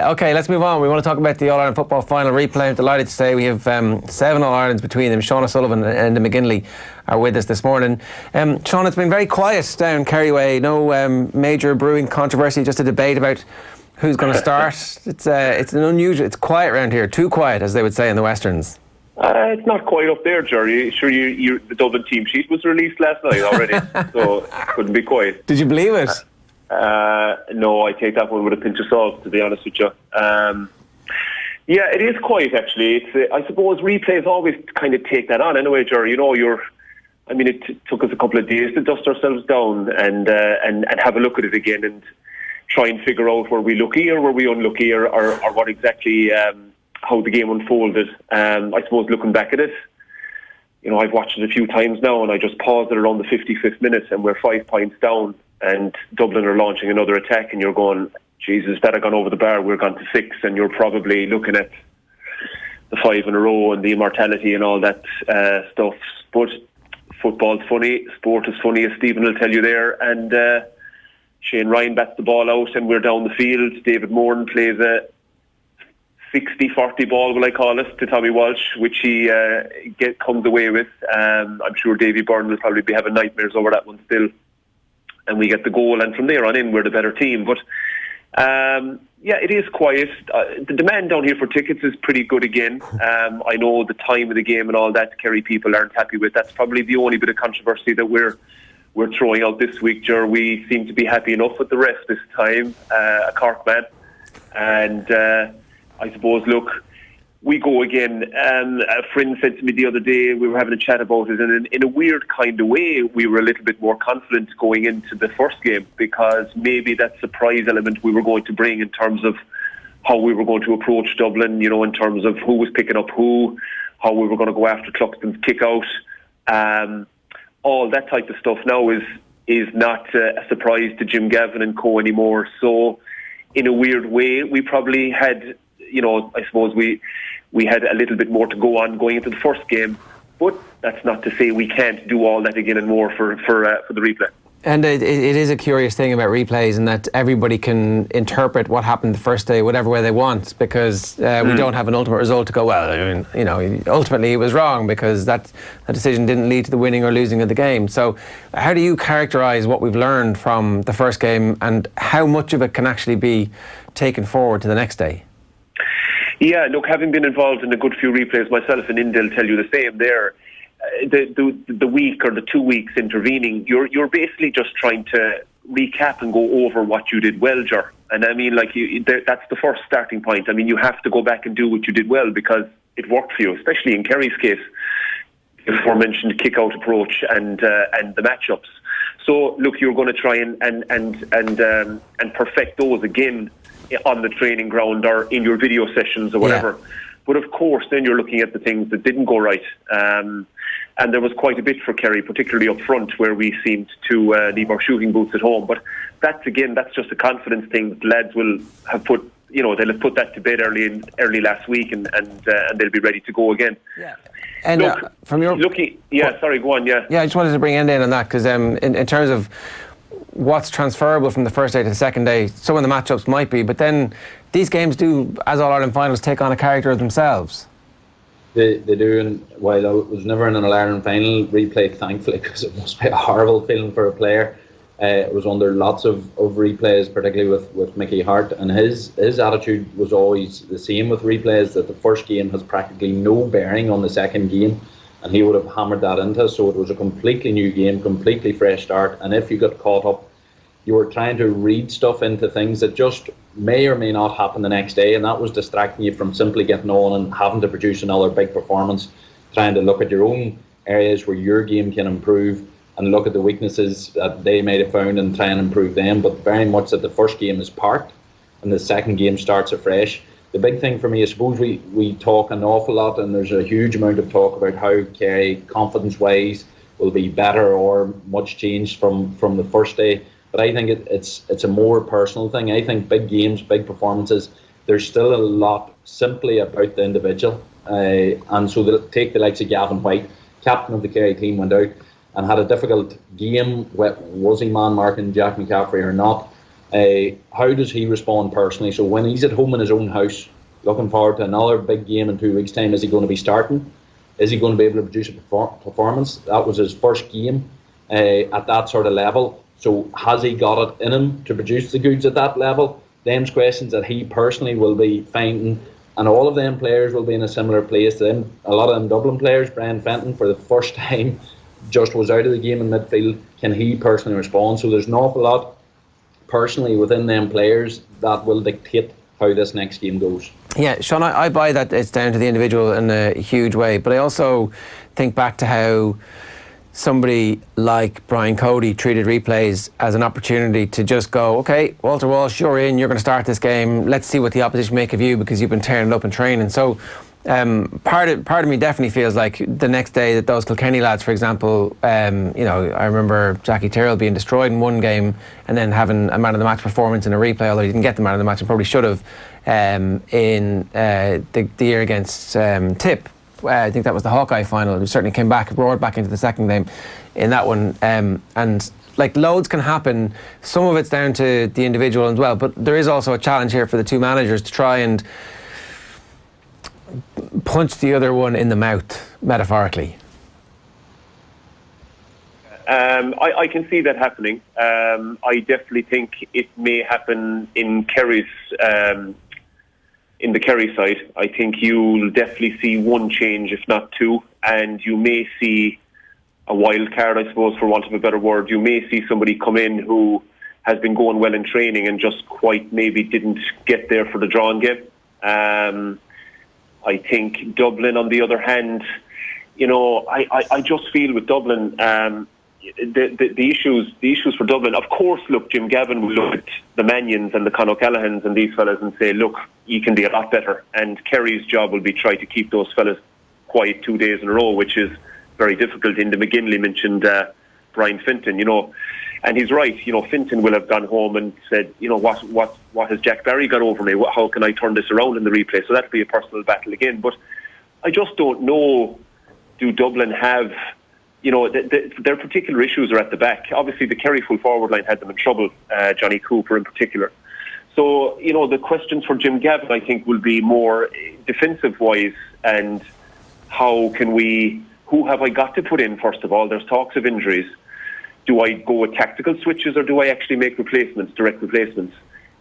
OK, let's move on. We want to talk about the All-Ireland football final replay. I'm delighted to say we have 7 All-Irelands between them. O'Sullivan and Enda McGinley are with us this morning. Sean, it's been very quiet down Kerry way. No major brewing controversy, just a debate about who's going to start. It's an unusual, it's quiet around here. Too quiet, as they would say in the Westerns. It's not quite up there, Jerry. Sure, the Dublin team sheet was released last night already, so it couldn't be quiet. Did you believe it? No, I take that one with a pinch of salt, to be honest with you. Yeah, it is quiet, actually. I suppose replays always kind of take that on anyway, Jerry. You know, it took us a couple of days to dust ourselves down and have a look at it again and try and figure out were we lucky or were we unlucky or what exactly how the game unfolded. I suppose looking back at it, you know, I've watched it a few times now and I just paused it around the 55th minute and we're 5 points down and Dublin are launching another attack and you're going, Jesus, that had gone over the bar, we're gone to 6, and you're probably looking at the 5 in a row and the immortality and all that stuff. But football's funny, sport is funny, as Stephen will tell you there, and Shane Ryan bats the ball out and we're down the field. David Moran plays a 60-40 ball, will I call it, to Tommy Walsh, which he comes away with. I'm sure Davy Byrne will probably be having nightmares over that one still. And we get the goal, and from there on in, we're the better team. But, yeah, it is quiet. The demand down here for tickets is pretty good again. I know the time of the game and all that, Kerry people aren't happy with. That's probably the only bit of controversy that we're throwing out this week, Ger. We seem to be happy enough with the rest this time, a Cork man. And I suppose, look, we go again. A friend said to me the other day, we were having a chat about it, and in a weird kind of way, we were a little bit more confident going into the first game because maybe that surprise element we were going to bring in terms of how we were going to approach Dublin, you know, in terms of who was picking up who, how we were going to go after Cluxton's kick out. All that type of stuff now is not a surprise to Jim Gavin and co anymore. So in a weird way, we probably had, you know, I suppose we had a little bit more to go on going into the first game, but that's not to say we can't do all that again and more for the replay. And it is a curious thing about replays in that everybody can interpret what happened the first day whatever way they want, because we don't have an ultimate result to go, well, I mean, you know, ultimately it was wrong because that decision didn't lead to the winning or losing of the game. So how do you characterise what we've learned from the first game and how much of it can actually be taken forward to the next day? Yeah, look, having been involved in a good few replays myself, and Indel tell you the same there, the week or the 2 weeks intervening, you're basically just trying to recap and go over what you did well, Ger. And I mean, like, that's the first starting point. I mean, you have to go back and do what you did well because it worked for you, especially in Kerry's case, the aforementioned kick-out approach and the matchups. So, look, you're going to try and perfect those again on the training ground or in your video sessions or whatever. Yeah. But of course, then you're looking at the things that didn't go right. And there was quite a bit for Kerry, particularly up front, where we seemed to leave our shooting boots at home. But that's just a confidence thing that the lads will have put, you know, they'll have put that to bed early last week and they'll be ready to go again. Yeah. And look, from your sorry, go on, yeah. Yeah, I just wanted to bring Enda in on that because in terms of what's transferable from the first day to the second day, some of the matchups might be, but then these games do, as All-Ireland finals, take on a character of themselves. They do, and while I was never in an All-Ireland final replay, thankfully, because it must be a horrible feeling for a player. It was under lots of replays, particularly with Mickey Hart, and his attitude was always the same with replays, that the first game has practically no bearing on the second game, and he would have hammered that into us. So it was a completely new game, completely fresh start, and if you got caught up, you were trying to read stuff into things that just may or may not happen the next day, and that was distracting you from simply getting on and having to produce another big performance, trying to look at your own areas where your game can improve and look at the weaknesses that they might have found and try and improve them. But very much that the first game is parked and the second game starts afresh. The big thing for me, I suppose we talk an awful lot, and there's a huge amount of talk about how Kerry, confidence-wise, will be better or much changed from the first day. But I think it's a more personal thing. I think big games, big performances, there's still a lot simply about the individual. And so take the likes of Gavin White, captain of the Kerry team, went out and had a difficult game. Was he man marking Jack McCaffrey or not? How does he respond personally? So when he's at home in his own house, looking forward to another big game in 2 weeks' time, is he going to be starting? Is he going to be able to produce a performance? That was his first game at that sort of level. So has he got it in him to produce the goods at that level? Them's questions that he personally will be finding, and all of them players will be in a similar place. Them, a lot of them Dublin players, Brian Fenton, for the first time, just was out of the game in midfield. Can he personally respond? So there's an awful lot personally within them players that will dictate how this next game goes. Yeah, Sean, I buy that it's down to the individual in a huge way, but I also think back to how somebody like Brian Cody treated replays as an opportunity to just go, okay, Walter Walsh, you're in, you're going to start this game, let's see what the opposition make of you because you've been tearing it up in training. So part of me definitely feels like the next day that those Kilkenny lads, for example, I remember Jackie Tyrrell being destroyed in one game and then having a man of the match performance in a replay, although he didn't get the man of the match and probably should have, in the year against Tip. I think that was the Hawkeye final. He certainly came back, roared back into the second game in that one. And like loads can happen. Some of it's down to the individual as well, but there is also a challenge here for the two managers to try and punch the other one in the mouth, metaphorically. I can see that happening. I definitely think it may happen in Kerry's. In the Kerry side, I think you'll definitely see one change, if not two, and you may see a wild card, I suppose, for want of a better word. You may see somebody come in who has been going well in training and just quite maybe didn't get there for the drawn game. I think Dublin, on the other hand, I just feel with Dublin, the issues for Dublin, of course, look, Jim Gavin will look at the Mannions and the Con O'Callaghan's and these fellas and say, look, you can be a lot better. And Kerry's job will be try to keep those fellas quiet 2 days in a row, which is very difficult. Enda McGinley mentioned Brian Fenton, and he's right. Fenton will have gone home and said, what has Jack Barry got over me? How can I turn this around in the replay? So that'll be a personal battle again. But I just don't know, do Dublin have... their particular issues are at the back. Obviously, the Kerry full forward line had them in trouble, Johnny Cooper in particular. So, the questions for Jim Gavin, I think, will be more defensive-wise and who have I got to put in, first of all? There's talks of injuries. Do I go with tactical switches or do I actually make replacements, direct replacements?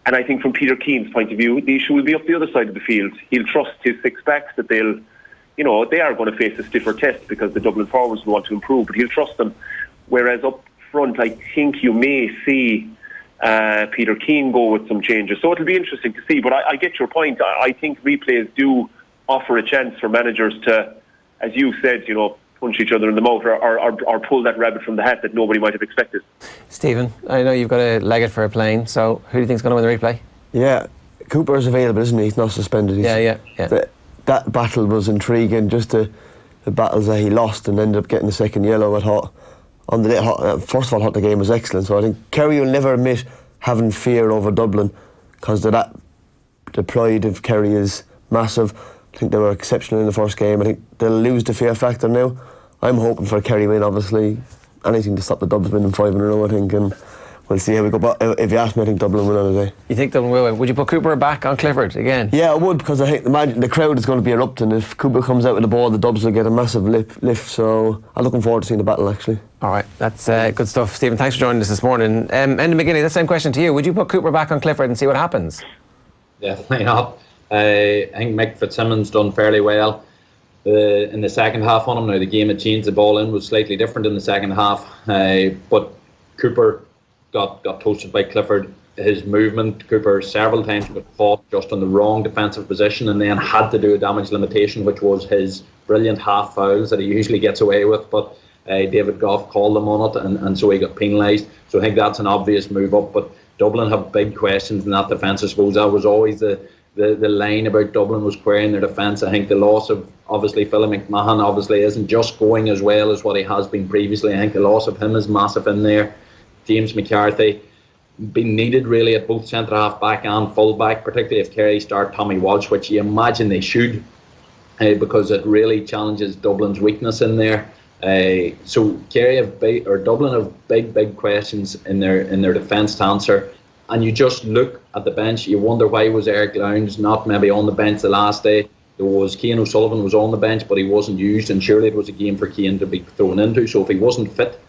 And I think from Peter Keane's point of view, the issue will be up the other side of the field. He'll trust his six-backs that they are going to face a stiffer test because the Dublin forwards will want to improve, but he'll trust them. Whereas up front, I think you may see Peter Keane go with some changes. So it'll be interesting to see, but I get your point. I think replays do offer a chance for managers to, as you said, punch each other in the mouth or pull that rabbit from the hat that nobody might have expected. Stephen, I know you've got to leg it for a plane, so who do you think's going to win the replay? Yeah, Cooper's available, isn't he? He's not suspended. Yeah. That battle was intriguing, just the battles that he lost and ended up getting the second yellow. I thought, on the day, first of all, I thought the game was excellent. So I think Kerry will never admit having fear over Dublin because the pride of Kerry is massive. I think they were exceptional in the first game. I think they'll lose the fear factor now. I'm hoping for a Kerry win, obviously. Anything to stop the Dubs winning 5 in a row, I think. And we'll see how we go. But if you ask me, I think Dublin will on the day. You think Dublin will win? Would you put Cooper back on Clifford again? Yeah, I would, because I think the crowd is going to be erupting. If Cooper comes out with the ball, the Dubs will get a massive lift. So I'm looking forward to seeing the battle, actually. All right, that's good stuff. Stephen, thanks for joining us this morning. Enda McGinley, that same question to you. Would you put Cooper back on Clifford and see what happens? Definitely not. I think Mick Fitzsimmons done fairly well in the second half on him. Now the game had changed, the ball in was slightly different in the second half, but Cooper got toasted by Clifford. His movement, Cooper several times got caught just on the wrong defensive position and then had to do a damage limitation, which was his brilliant half fouls that he usually gets away with, but David Goff called him on it and so he got penalised. So I think that's an obvious move up, but Dublin have big questions in that defence. I suppose that was always the line about Dublin was querying their defence. I think the loss of obviously Philip McMahon obviously isn't just going as well as what he has been previously. I think the loss of him is massive in there. James McCarthy been needed really at both centre half back and full back, particularly if Kerry start Tommy Walsh, which you imagine they should, because it really challenges Dublin's weakness in there. So Dublin have big questions in their defence to answer. and you just look at the bench, you wonder why was Eric Lowndes not maybe on the bench the last day. There was Cian O'Sullivan was on the bench, but he wasn't used, and surely it was a game for Cian to be thrown into. So if he wasn't fit,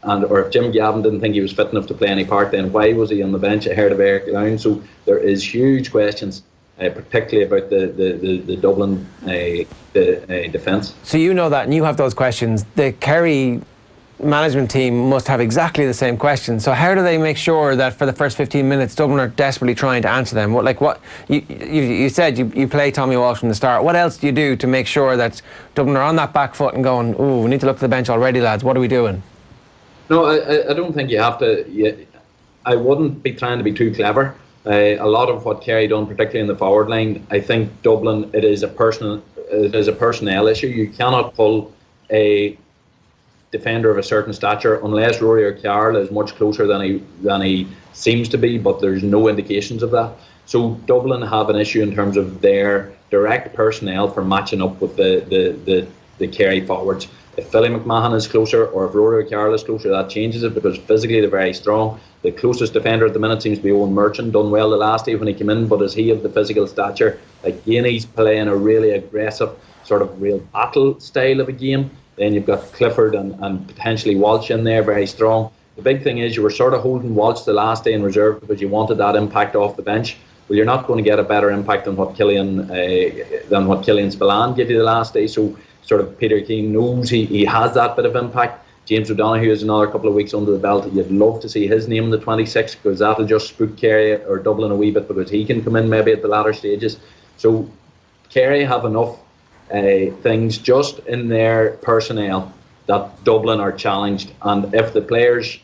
or if Jim Gavin didn't think he was fit enough to play any part, then why was he on the bench ahead of Eric Lowndes? So there is huge questions, particularly about the Dublin defence. So you know that, and you have those questions. The Kerry management team must have exactly the same questions. So how do they make sure that for the first 15 minutes Dublin are desperately trying to answer them? What you said you play Tommy Walsh from the start. What else do you do to make sure that Dublin are on that back foot and going, oh, we need to look at the bench already, lads, what are we doing? No, I don't think you have to. I wouldn't be trying to be too clever. A lot of what Kerry done, particularly in the forward line, I think Dublin, it is a personnel issue. You cannot pull a defender of a certain stature unless Rory O'Carroll is much closer than he seems to be, but there's no indications of that. So Dublin have an issue in terms of their direct personnel for matching up with the Kerry forwards. If Philly McMahon is closer, or if Rory O'Carroll is closer, that changes it, because physically they're very strong. The closest defender at the minute seems to be Owen Merchant, done well the last day when he came in, but is he of the physical stature? Like, Gainey's playing a really aggressive, sort of real battle style of a game. Then you've got Clifford and potentially Walsh in there, very strong. The big thing is you were sort of holding Walsh the last day in reserve because you wanted that impact off the bench. Well, you're not going to get a better impact than what Killian Spillane gave you the last day. So sort of Peter Keane knows he has that bit of impact. James O'Donoghue is another couple of weeks under the belt. You'd love to see his name in the 26, because that'll just spook Kerry or Dublin a wee bit, because he can come in maybe at the latter stages. So Kerry have enough things just in their personnel that Dublin are challenged, and if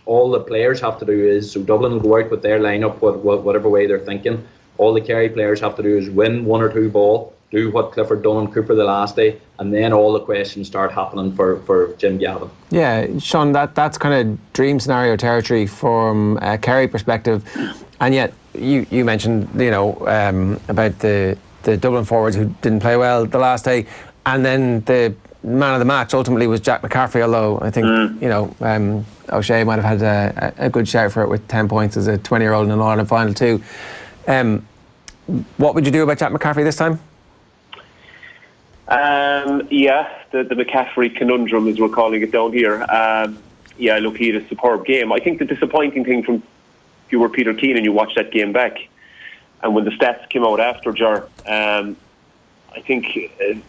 all the players have to do is, so Dublin will go out with their lineup, whatever way they're thinking, all the Kerry players have to do is win one or two ball, do what Clifford done on Cooper the last day, and then all the questions start happening for Jim Gavin. Yeah, Sean, that's kind of dream scenario territory from a Kerry perspective, and yet you mentioned about the Dublin forwards who didn't play well the last day, and then the man of the match ultimately was Jack McCaffrey, although I think O'Shea might have had a good shout for it with 10 points as a 20-year-old in an All-Ireland final too. What would you do about Jack McCaffrey this time? The McCaffrey conundrum, as we're calling it down here. Look, he had a superb game. I think the disappointing thing if you were Peter Keane and you watched that game back, and when the stats came out after, I think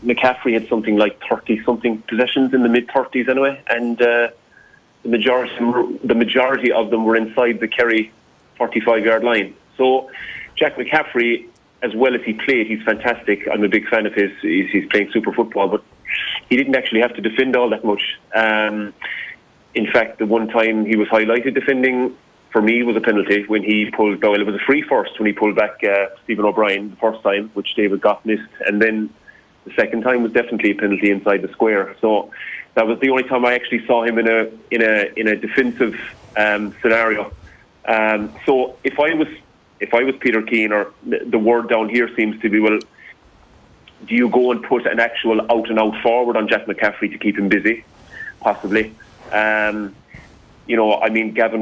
McCaffrey had something like 30-something possessions in the mid-30s anyway, and the majority of them were inside the Kerry 45-yard line. So Jack McCaffrey, as well as he played, he's fantastic. I'm a big fan of his. He's playing super football, but he didn't actually have to defend all that much. In fact, the one time he was highlighted defending, for me, was a penalty when he pulled. Well, it was a free first when he pulled back Stephen O'Brien the first time, which David Goff missed, and then the second time was definitely a penalty inside the square. So that was the only time I actually saw him in a defensive scenario. So if I was Peter Keane, or the word down here seems to be, well, do you go and put an actual out-and-out forward on Jack McCaffrey to keep him busy? Possibly. Gavin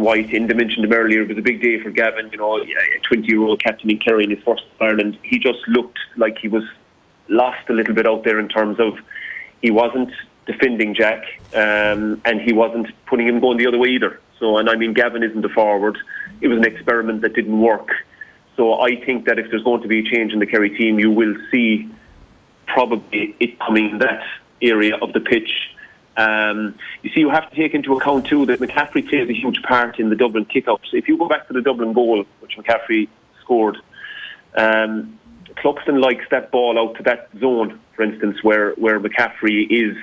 White, Enda mentioned him earlier, it was a big day for Gavin, a 20-year-old captain in Kerry in his first Ireland. He just looked like he was lost a little bit out there in terms of he wasn't defending Jack, and he wasn't putting him going the other way either. So, Gavin isn't a forward. It was an experiment that didn't work. So I think that if there's going to be a change in the Kerry team, you will see probably it coming in that area of the pitch. You see, you have to take into account too that McCaffrey plays a huge part in the Dublin kick-ups. If you go back to the Dublin goal, which McCaffrey scored, Cluxton likes that ball out to that zone, for instance, where McCaffrey is,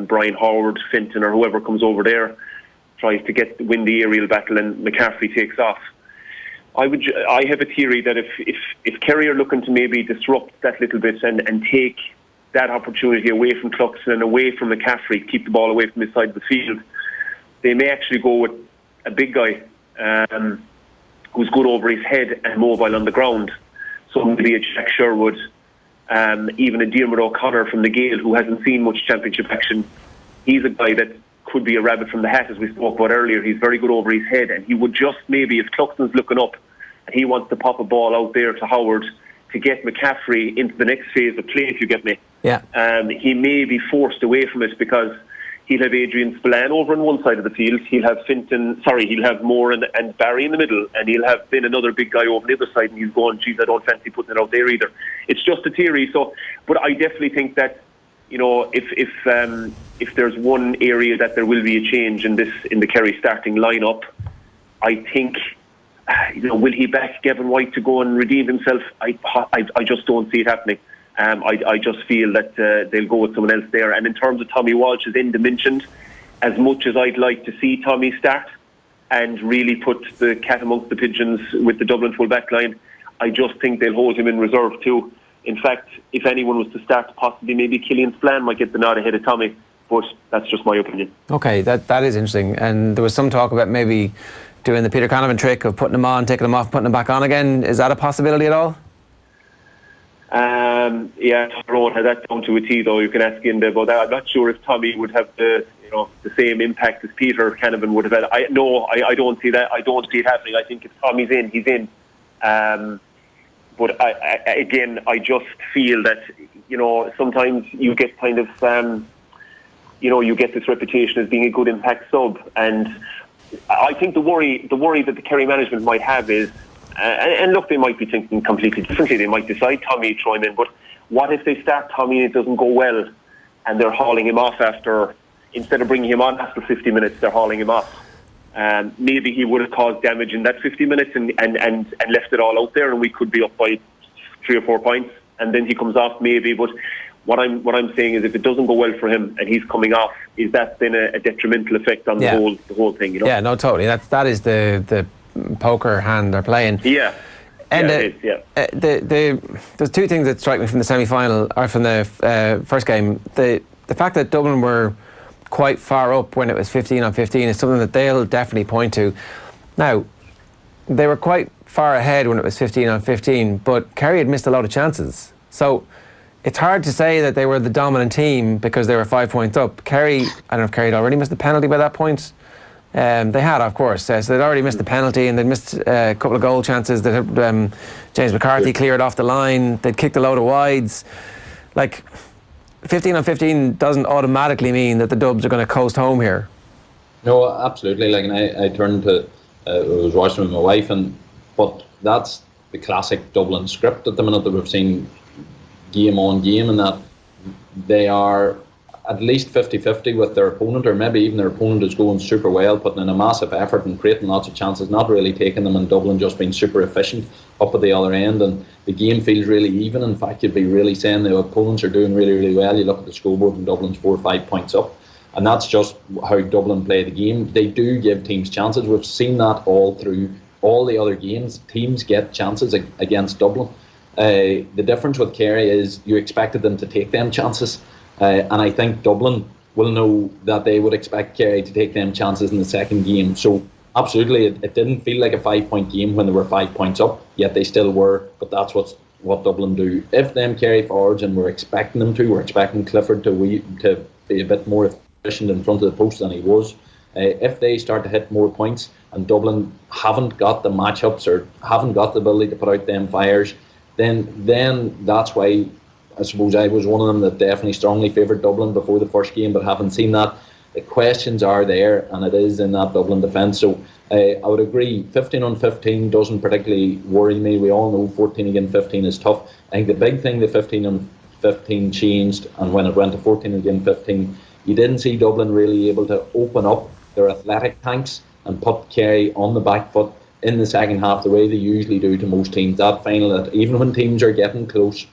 Brian Howard, Fenton, or whoever comes over there, tries to win the aerial battle, and McCaffrey takes off. I have a theory that if Kerry are looking to maybe disrupt that little bit and take that opportunity away from Cluxton and away from McCaffrey, keep the ball away from his side of the field, they may actually go with a big guy who's good over his head and mobile on the ground. So maybe a Jack Sherwood, even a Diarmuid O'Connor from the Gale, who hasn't seen much championship action. He's a guy that could be a rabbit from the hat, as we spoke about earlier. He's very good over his head, and he would just maybe, if Cluxton's looking up, and he wants to pop a ball out there to Howard to get McCaffrey into the next phase of play, if you get me. Yeah. He may be forced away from it because he'll have Adrian Spillane over on one side of the field. He'll have Moore and Barry in the middle, and he'll have Finn, another big guy, over the other side, and he's going, geez, I don't fancy putting it out there either. It's just a theory. So, but I definitely think that, you know, if there's one area that there will be a change in the Kerry starting lineup, I think, you know, will he back Gavin White to go and redeem himself? I just don't see it happening. I just feel that they'll go with someone else there. And in terms of Tommy Walsh, as Enda mentioned, as much as I'd like to see Tommy start and really put the cat amongst the pigeons with the Dublin full back line, I just think they'll hold him in reserve too. In fact, if anyone was to start, possibly maybe Killian Spillane might get the nod ahead of Tommy, but that's just my opinion. Okay, that is interesting. And there was some talk about maybe doing the Peter Canavan trick of putting him on, taking him off, putting him back on again. Is that a possibility at all? Yeah, Tyrone had that down to a T, though. You can ask Enda about that. I'm not sure if Tommy would have the same impact as Peter Canavan would have had. I don't see that. I don't see it happening. I think if Tommy's in, he's in. But I just feel that, you know, sometimes you get kind of, you get this reputation as being a good impact sub, and I think the worry that the Kerry management might have is, and look, they might be thinking completely differently. They might decide Tommy, throw him in, but what if they start Tommy and it doesn't go well, and they're hauling him off instead of bringing him on after 50 minutes, they're hauling him off. Maybe he would have caused damage in that 50 minutes and left it all out there, and we could be up by 3 or 4 points, and then he comes off maybe. But what I'm saying is, if it doesn't go well for him and he's coming off, is that then a detrimental effect on the whole thing? You know? Yeah, no, totally. That is the poker hand they're playing. Yeah. And it is, there's two things that strike me from the semi-final, or from the first game. The fact that Dublin were quite far up when it was 15-15 is something that they'll definitely point to. Now, they were quite far ahead when it was 15-15, but Kerry had missed a lot of chances. So it's hard to say that they were the dominant team because they were 5 points up. Kerry, I don't know if Kerry had already missed the penalty by that point. They had, of course. So they'd already missed the penalty, and they'd missed a couple of goal chances that James McCarthy cleared off the line. They'd kicked a load of wides. Like, 15-15 doesn't automatically mean that the Dubs are going to coast home here. No, absolutely. Like, and I turned to, I was watching with my wife, but that's the classic Dublin script at the minute that we've seen game on game, and that they are at least 50-50 with their opponent, or maybe even their opponent is going super well, putting in a massive effort and creating lots of chances, not really taking them, and Dublin just being super efficient up at the other end, and the game feels really even. In fact, you'd be really saying the opponents are doing really, really well. You look at the scoreboard and Dublin's 4 or 5 points up, and that's just how Dublin play the game. They do give teams chances. We've seen that all through all the other games. Teams get chances against Dublin. The difference with Kerry is you expected them to take them chances. And I think Dublin will know that they would expect Kerry to take them chances in the second game. So absolutely, it didn't feel like a 5 point game when they were 5 points up, yet they still were. But that's what Dublin do. If them Kerry forwards, and we're expecting them to, we're expecting Clifford to be a bit more efficient in front of the post than he was. If they start to hit more points, and Dublin haven't got the matchups or haven't got the ability to put out them fires, then that's why I suppose I was one of them that definitely strongly favoured Dublin before the first game, but haven't seen that. The questions are there, and it is in that Dublin defence. So I would agree, 15-15 doesn't particularly worry me. We all know 14 against 15 is tough. I think the big thing the 15-15 changed, and when it went to 14 against 15, you didn't see Dublin really able to open up their athletic tanks and put Kerry on the back foot in the second half the way they usually do to most teams. That even when teams are getting close,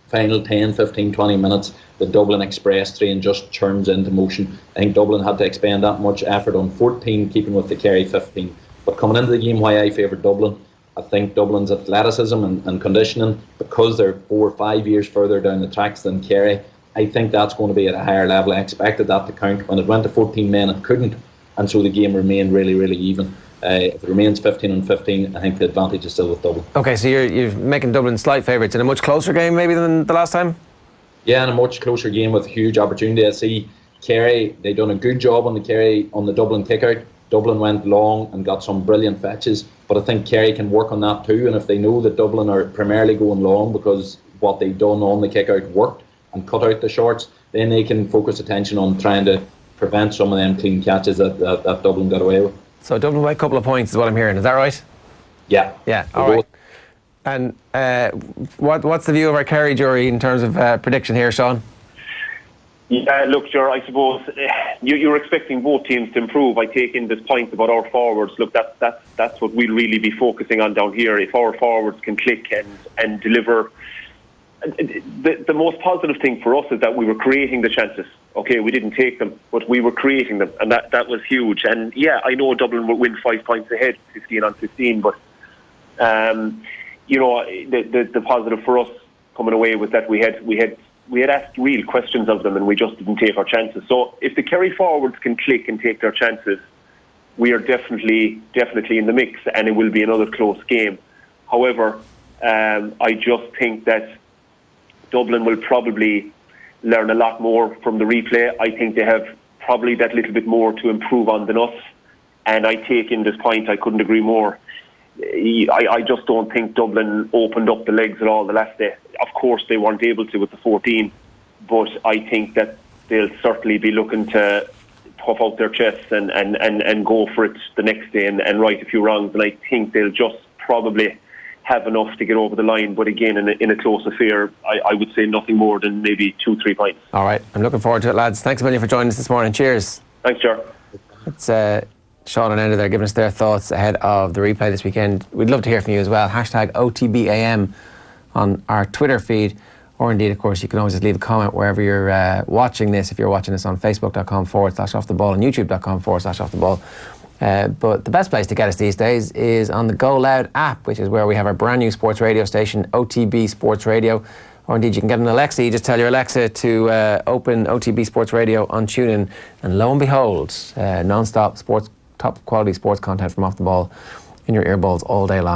final 10, 15, 20 minutes, the Dublin Express train just churns into motion. I think Dublin had to expend that much effort on 14, keeping with the Kerry 15. But coming into the game, why I favoured Dublin, I think Dublin's athleticism and conditioning, because they're 4 or 5 years further down the tracks than Kerry, I think that's going to be at a higher level. I expected that to count. When it went to 14 men, it couldn't, and so the game remained really, really even. If it remains 15-15, I think the advantage is still with Dublin. Okay, so you're making Dublin slight favourites in a much closer game maybe than the last time? Yeah, in a much closer game with huge opportunity. I see Kerry, they done a good job on the Dublin kick-out. Dublin went long and got some brilliant fetches, but I think Kerry can work on that too. And if they know that Dublin are primarily going long because what they've done on the kick out worked and cut out the shorts, then they can focus attention on trying to prevent some of them clean catches that Dublin got away with. So Dublin by a couple of points is what I'm hearing. Is that right? Yeah. Yeah. All right. And what's the view of our Kerry jury in terms of prediction here, Sean? Yeah, look, Ger, I suppose you're expecting both teams to improve. I take in this point about our forwards. Look, that's what we'll really be focusing on down here. If our forwards can click and deliver, the most positive thing for us is that we were creating the chances. Okay, we didn't take them, but we were creating them, and that was huge. And yeah, I know Dublin will win 5 points ahead, 15-15, but the positive for us coming away was that we had asked real questions of them and we just didn't take our chances. So if the Kerry forwards can click and take their chances, we are definitely in the mix, and it will be another close game. However, I just think that Dublin will probably learn a lot more from the replay. I think they have probably that little bit more to improve on than us, and I take in this point, I couldn't agree more. I just don't think Dublin opened up the legs at all the last day. Of course, they weren't able to with the 14, but I think that they'll certainly be looking to puff out their chests and go for it the next day and right a few wrongs. And I think they'll just probably have enough to get over the line. But again, in a close affair, I would say nothing more than maybe 2-3 points. All right, I'm looking forward to it, lads. Thanks a million for joining us this morning. Cheers. Thanks, Ger. It's Sean and Enda there giving us their thoughts ahead of the replay this weekend. We'd love to hear from you as well. Hashtag OTB AM on our Twitter feed, or indeed, of course, you can always just leave a comment wherever you're watching this. If you're watching this on facebook.com/offtheball and youtube.com/offtheball. But the best place to get us these days is on the Go Loud app, which is where we have our brand new sports radio station, OTB Sports Radio. Or indeed, you can get an Alexa. You just tell your Alexa to open OTB Sports Radio on TuneIn, and lo and behold, non-stop sports, top quality sports content from Off the Ball in your earbuds all day long.